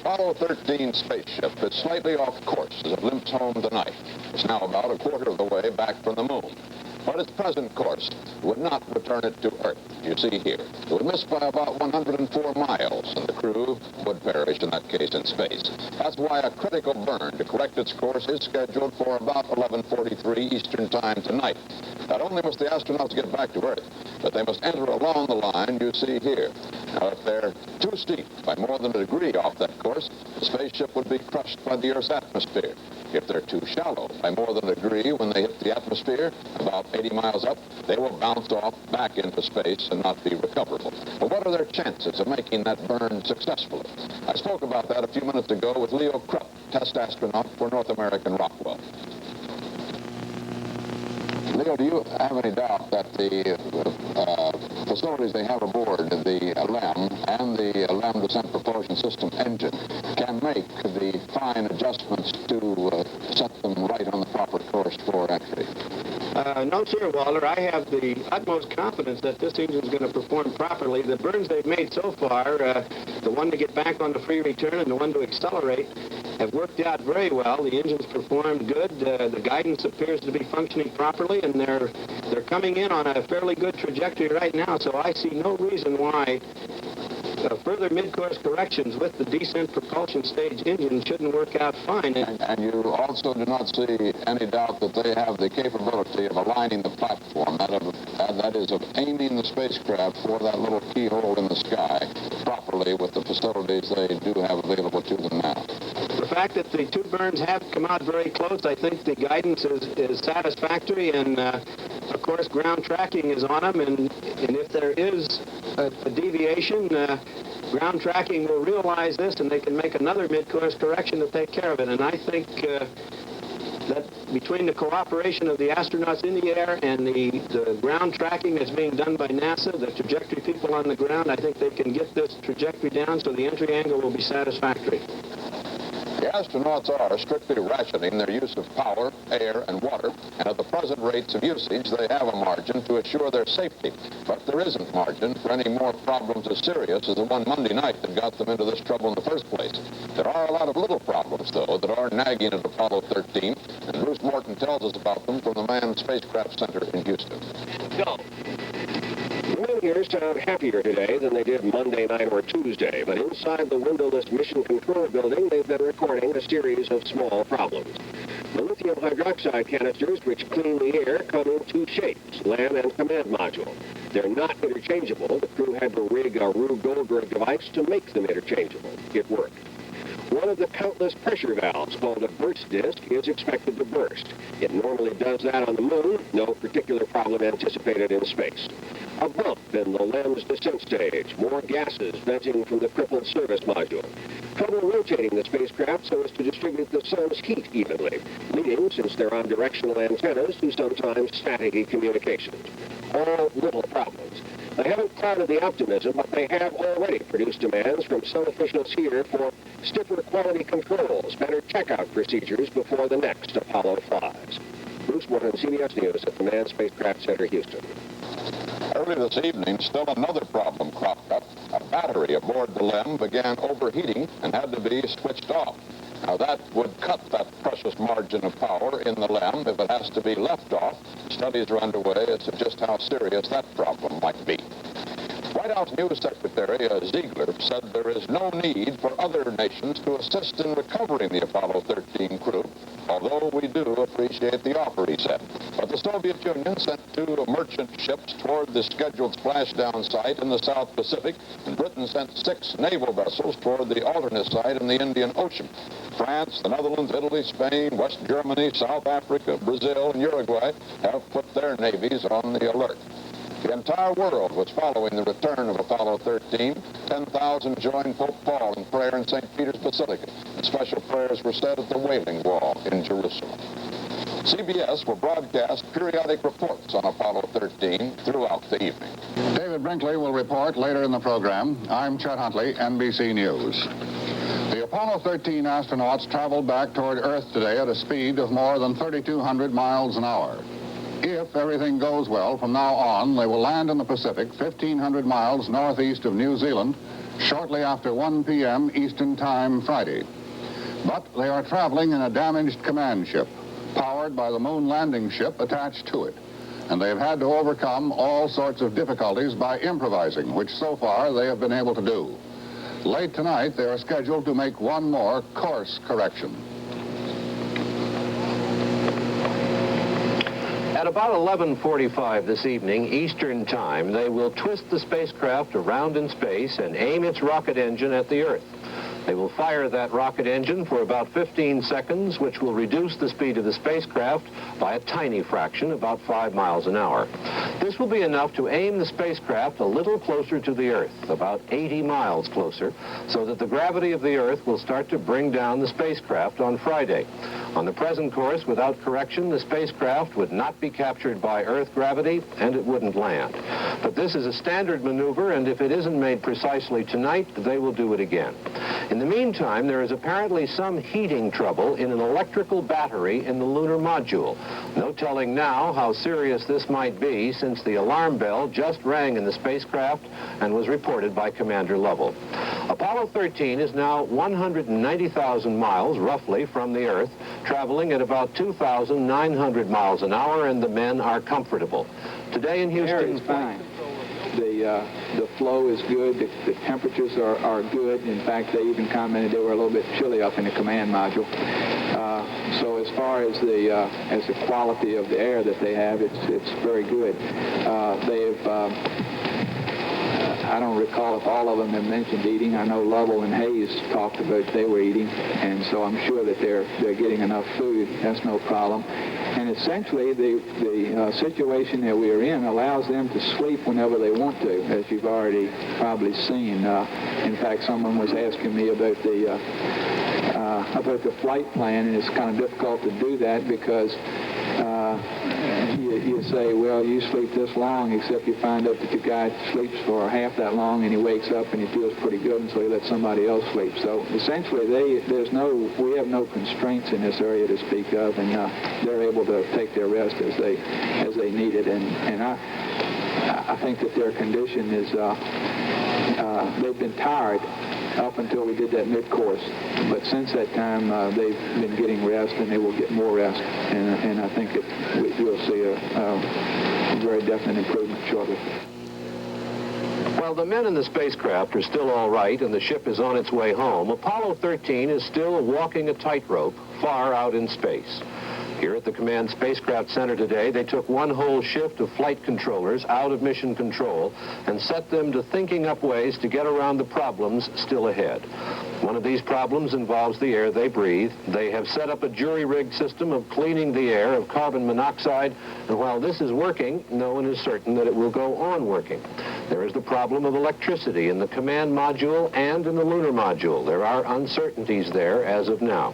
Apollo 13 spaceship is slightly off course as it limps home tonight. It's now about a quarter of the way back from the moon. But its present course would not return it to Earth, you see here. It would miss by about 104 miles, and the crew would perish in that case in space. That's why a critical burn to correct its course is scheduled for about 11:43 Eastern Time tonight. Not only must the astronauts get back to Earth, but they must enter along the line you see here. Now, if they're too steep by more than a degree off that course, the spaceship would be crushed by the Earth's atmosphere. If they're too shallow by more than a degree when they hit the atmosphere, about 80 miles up, they will bounce off back into space and not be recoverable. But what are their chances of making that burn successfully? I spoke about that a few minutes ago with Leo Krupp, test astronaut for North American Rockwell. Leo, do you have any doubt that the facilities they have aboard the LEM and the LEM Descent Propulsion System engine can make the fine adjustments to set them right on the proper course for entry? No, sir, Walter. I have the utmost confidence that this engine is going to perform properly. The burns they've made so far, the one to get back on the free return and the one to accelerate, have worked out very well. The engine's performed good. The guidance appears to be functioning properly, and they're coming in on a fairly good trajectory right now. So I see no reason why further mid-course corrections with the descent propulsion stage engine shouldn't work out fine. And you also do not see any doubt that they have the capability of aligning the platform, that is of aiming the spacecraft for that little keyhole in the sky properly with the facilities they do have available to them now. The fact that the two burns have come out very close, I think the guidance is satisfactory, and of course ground tracking is on them, and if there is a deviation, ground tracking will realize this, and they can make another mid-course correction to take care of it. And I think that between the cooperation of the astronauts in the air and the ground tracking that's being done by NASA, the trajectory people on the ground, I think they can get this trajectory down so the entry angle will be satisfactory. The astronauts are strictly rationing their use of power, air, and water, and at the present rates of usage, they have a margin to assure their safety. But there isn't margin for any more problems as serious as the one Monday night that got them into this trouble in the first place. There are a lot of little problems, though, that are nagging at Apollo 13, and Bruce Morton tells us about them from the Manned Spacecraft Center in Houston. Go. The men here sound happier today than they did Monday night or Tuesday, but inside the windowless mission control building, they've been recording a series of small problems. The lithium hydroxide canisters, which clean the air, come in two shapes, LAN and command module. They're not interchangeable. The crew had to rig a Rube Goldberg device to make them interchangeable. It worked. One of the countless pressure valves, called a burst disc, is expected to burst. It normally does that on the moon. No particular problem anticipated in space. A bump in the LEM's descent stage. More gases venting from the crippled service module. Trouble rotating the spacecraft so as to distribute the sun's heat evenly, leading, since they're on directional antennas, to sometimes staticky communications. All little problems. They haven't clouded the optimism, but they have already produced demands from some officials here for stiffer quality controls, better checkout procedures before the next Apollo flies. Bruce Morton, CBS News at the Manned Spacecraft Center, Houston. Early this evening, still another problem cropped up. A battery aboard the LEM began overheating and had to be switched off. Now, that would cut that precious margin of power in the LEM if it has to be left off. Studies are underway as to just how serious that problem might be. White House News Secretary Ziegler said there is no need for other nations to assist in recovering the Apollo 13 crew, although we do appreciate the offer, he said. But the Soviet Union sent two merchant ships toward the scheduled splashdown site in the South Pacific, and Britain sent 6 naval vessels toward the alternate site in the Indian Ocean. France, the Netherlands, Italy, Spain, West Germany, South Africa, Brazil, and Uruguay have put their navies on the alert. The entire world was following the return of Apollo 13. 10,000 joined Pope Paul in prayer in St. Peter's Basilica, and special prayers were said at the Wailing Wall in Jerusalem. CBS will broadcast periodic reports on Apollo 13 throughout the evening. David Brinkley will report later in the program. I'm Chet Huntley, NBC News. The Apollo 13 astronauts traveled back toward Earth today at a speed of more than 3,200 miles an hour. If everything goes well from now on, they will land in the Pacific 1,500 miles northeast of New Zealand shortly after 1 p.m. Eastern Time Friday. But they are traveling in a damaged command ship, powered by the moon landing ship attached to it. And they've had to overcome all sorts of difficulties by improvising, which so far they have been able to do. Late tonight, they are scheduled to make one more course correction. At about 11:45 this evening, Eastern Time, they will twist the spacecraft around in space and aim its rocket engine at the Earth. They will fire that rocket engine for about 15 seconds, which will reduce the speed of the spacecraft by a tiny fraction, about 5 miles an hour. This will be enough to aim the spacecraft a little closer to the Earth, about 80 miles closer, so that the gravity of the Earth will start to bring down the spacecraft on Friday. On the present course, without correction, the spacecraft would not be captured by Earth gravity, and it wouldn't land. But this is a standard maneuver, and if it isn't made precisely tonight, they will do it again. In the meantime, there is apparently some heating trouble in an electrical battery in the lunar module. No telling now how serious this might be, since the alarm bell just rang in the spacecraft and was reported by Commander Lovell. Apollo 13 is now 190,000 miles, roughly, from the Earth, traveling at about 2,900 miles an hour, and the men are comfortable. Today in Houston... Air is fine. The flow is good. The temperatures are good. In fact, they even commented they were a little bit chilly up in the command module. So as far as the quality of the air that they have, it's very good. I don't recall if all of them have mentioned eating. I know Lovell and Haise talked about they were eating, and so I'm sure that they're getting enough food. That's no problem. And essentially, the situation that we are in allows them to sleep whenever they want to, as you've already probably seen. In fact, someone was asking me about the flight plan, and it's kind of difficult to do that because you say, well, you sleep this long, except you find out that the guy sleeps for half that long, and he wakes up and he feels pretty good, and so he lets somebody else sleep. So essentially, we have no constraints in this area to speak of, and they're able to take their rest as they need it. And I think that their condition is they've been tired up until we did that mid-course. But since that time, they've been getting rest, and they will get more rest. And I think we'll see a very definite improvement shortly. While the men in the spacecraft are still all right and the ship is on its way home, Apollo 13 is still walking a tightrope far out in space. Here at the Command Spacecraft Center today, they took one whole shift of flight controllers out of mission control and set them to thinking up ways to get around the problems still ahead. One of these problems involves the air they breathe. They have set up a jury-rigged system of cleaning the air of carbon monoxide, and while this is working, no one is certain that it will go on working. There is the problem of electricity in the command module and in the lunar module. There are uncertainties there as of now.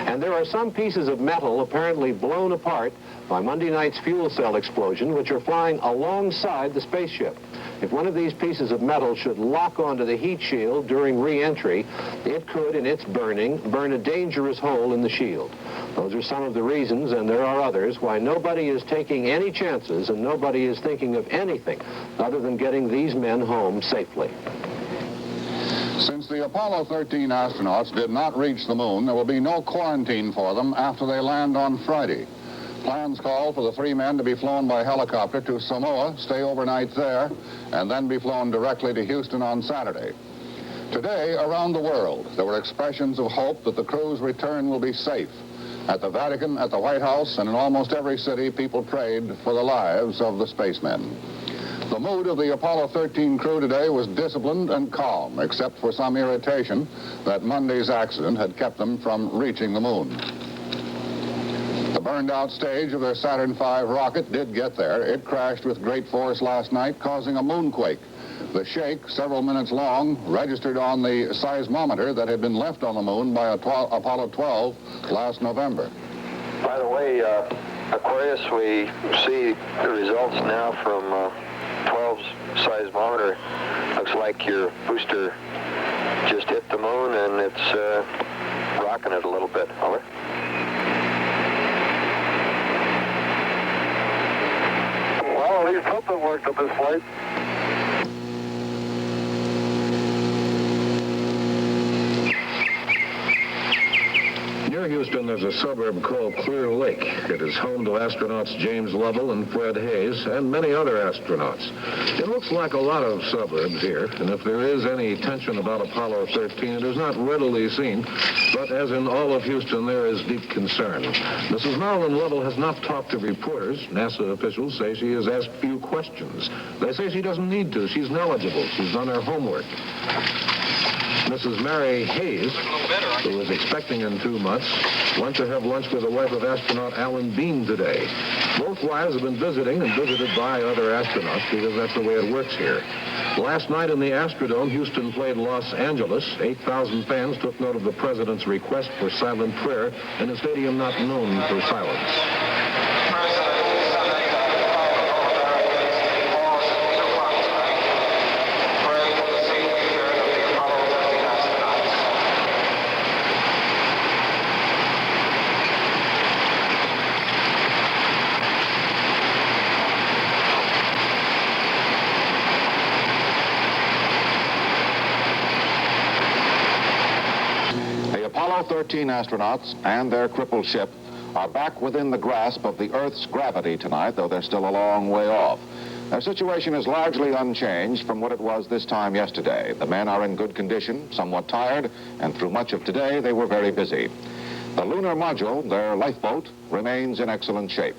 And there are some pieces of metal apparently blown apart by Monday night's fuel cell explosion, which are flying alongside the spaceship. If one of these pieces of metal should lock onto the heat shield during re-entry, it could, in its burning, burn a dangerous hole in the shield. Those are some of the reasons, and there are others, why nobody is taking any chances and nobody is thinking of anything other than getting these men home safely. Since the Apollo 13 astronauts did not reach the moon, there will be no quarantine for them after they land on Friday. Plans call for the 3 men to be flown by helicopter to Samoa, stay overnight there, and then be flown directly to Houston on Saturday. Today, around the world, there were expressions of hope that the crew's return will be safe. At the Vatican, at the White House, and in almost every city, people prayed for the lives of the spacemen. The mood of the Apollo 13 crew today was disciplined and calm, except for some irritation that Monday's accident had kept them from reaching the moon. The burned-out stage of their Saturn V rocket did get there. It crashed with great force last night, causing a moonquake. The shake, several minutes long, registered on the seismometer that had been left on the moon by Apollo 12 last November. By the way, Aquarius, we see the results now from 12's seismometer. Looks like your booster just hit the moon, and it's rocking it a little bit. Over. Well, at least something worked on this flight. Near Houston, there's a suburb called Clear Lake. It is home to astronauts James Lovell and Fred Haise and many other astronauts. It looks like a lot of suburbs here, and if there is any tension about Apollo 13, it is not readily seen. But as in all of Houston, there is deep concern. Mrs. Marilyn Lovell has not talked to reporters. NASA officials say she has asked few questions. They say she doesn't need to. She's knowledgeable. She's done her homework. Mrs. Mary Haise, who is expecting in 2 months, went to have lunch with the wife of astronaut Alan Bean today. Both wives have been visiting and visited by other astronauts because that's the way it works here. Last night in the Astrodome, Houston played Los Angeles. 8,000 fans took note of the president's request for silent prayer in a stadium not known for silence. Apollo 13 astronauts and their crippled ship are back within the grasp of the Earth's gravity tonight, though they're still a long way off. Their situation is largely unchanged from what it was this time yesterday. The men are in good condition, somewhat tired, and through much of today they were very busy. The lunar module, their lifeboat, remains in excellent shape.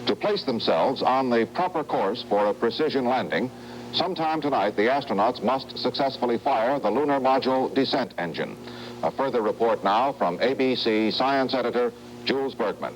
To place themselves on the proper course for a precision landing, sometime tonight the astronauts must successfully fire the lunar module descent engine. A further report now from ABC science editor Jules Bergman.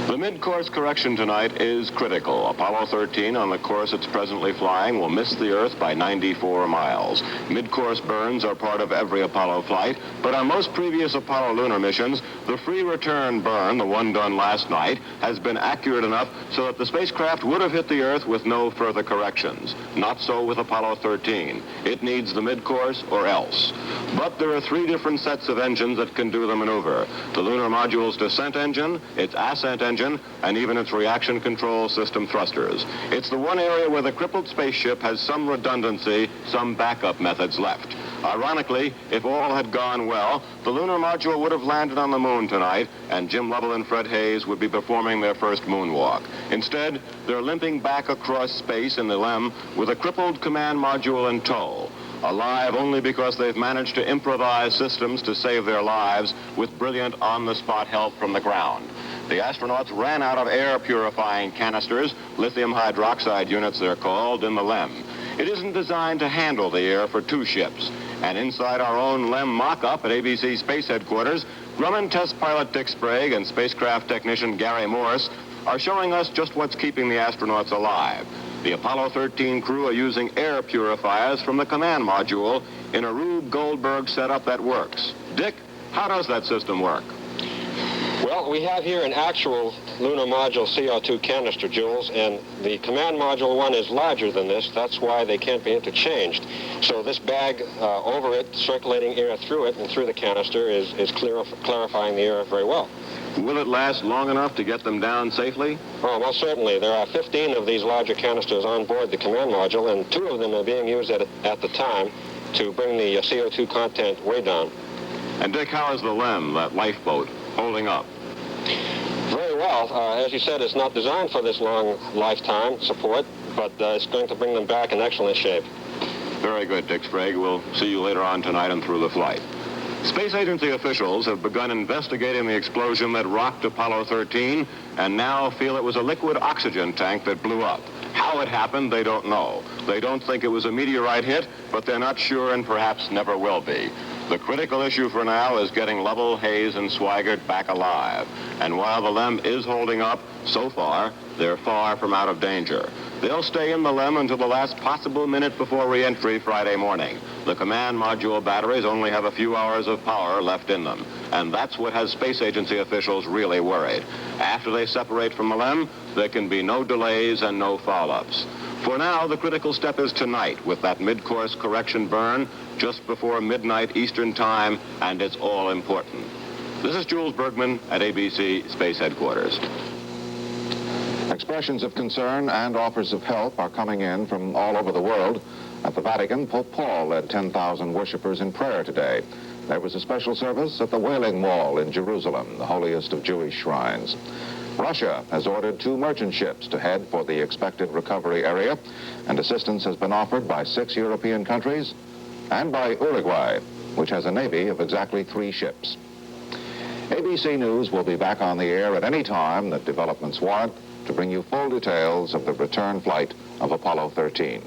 The mid-course correction tonight is critical. Apollo 13, on the course it's presently flying, will miss the Earth by 94 miles. Mid-course burns are part of every Apollo flight, but on most previous Apollo lunar missions, the free return burn, the one done last night, has been accurate enough so that the spacecraft would have hit the Earth with no further corrections. Not so with Apollo 13. It needs the mid-course or else. But there are 3 different sets of engines that can do the maneuver. The lunar module's descent engine, its ascent engine, and even its reaction control system thrusters. It's the one area where the crippled spaceship has some redundancy, some backup methods left. Ironically, if all had gone well, the lunar module would have landed on the moon tonight, and Jim Lovell and Fred Haise would be performing their first moonwalk. Instead, they're limping back across space in the LEM with a crippled command module in tow. Alive only because they've managed to improvise systems to save their lives with brilliant on-the-spot help from the ground. The astronauts ran out of air-purifying canisters, lithium hydroxide units they're called, in the LEM. It isn't designed to handle the air for 2 ships. And inside our own LEM mock-up at ABC Space Headquarters, Grumman test pilot Dick Sprague and spacecraft technician Gary Morse are showing us just what's keeping the astronauts alive. The Apollo 13 crew are using air purifiers from the command module in a Rube Goldberg setup that works. Dick, how does that system work? Well, we have here an actual lunar module CO2 canister, Jules, and the command module one is larger than this. That's why they can't be interchanged. So this bag over it, circulating air through it and through the canister is clarifying the air very well. Will it last long enough to get them down safely? Oh, most certainly. There are 15 of these larger canisters on board the command module, and 2 of them are being used at the time to bring the CO2 content way down. And Dick, how is the LEM, that lifeboat, holding up? Very well. As you said, it's not designed for this long lifetime support, but it's going to bring them back in excellent shape. Very good, Dick Sprague. We'll see you later on tonight and through the flight. Space Agency officials have begun investigating the explosion that rocked Apollo 13 and now feel it was a liquid oxygen tank that blew up. How it happened, they don't know. They don't think it was a meteorite hit, but they're not sure and perhaps never will be. The critical issue for now is getting Lovell, Haise, and Swigert back alive. And while the LEM is holding up, so far, they're far from out of danger. They'll stay in the LEM until the last possible minute before re-entry Friday morning. The command module batteries only have a few hours of power left in them. And that's what has Space Agency officials really worried. After they separate from the LEM, there can be no delays and no foul-ups. For now, the critical step is tonight with that mid-course correction burn just before midnight Eastern Time, and it's all important. This is Jules Bergman at ABC Space Headquarters. Expressions of concern and offers of help are coming in from all over the world. At the Vatican, Pope Paul led 10,000 worshippers in prayer today. There was a special service at the Wailing Wall in Jerusalem, the holiest of Jewish shrines. Russia has ordered 2 merchant ships to head for the expected recovery area, and assistance has been offered by 6 European countries and by Uruguay, which has a navy of exactly 3 ships. ABC News will be back on the air at any time that developments warrant to bring you full details of the return flight of Apollo 13.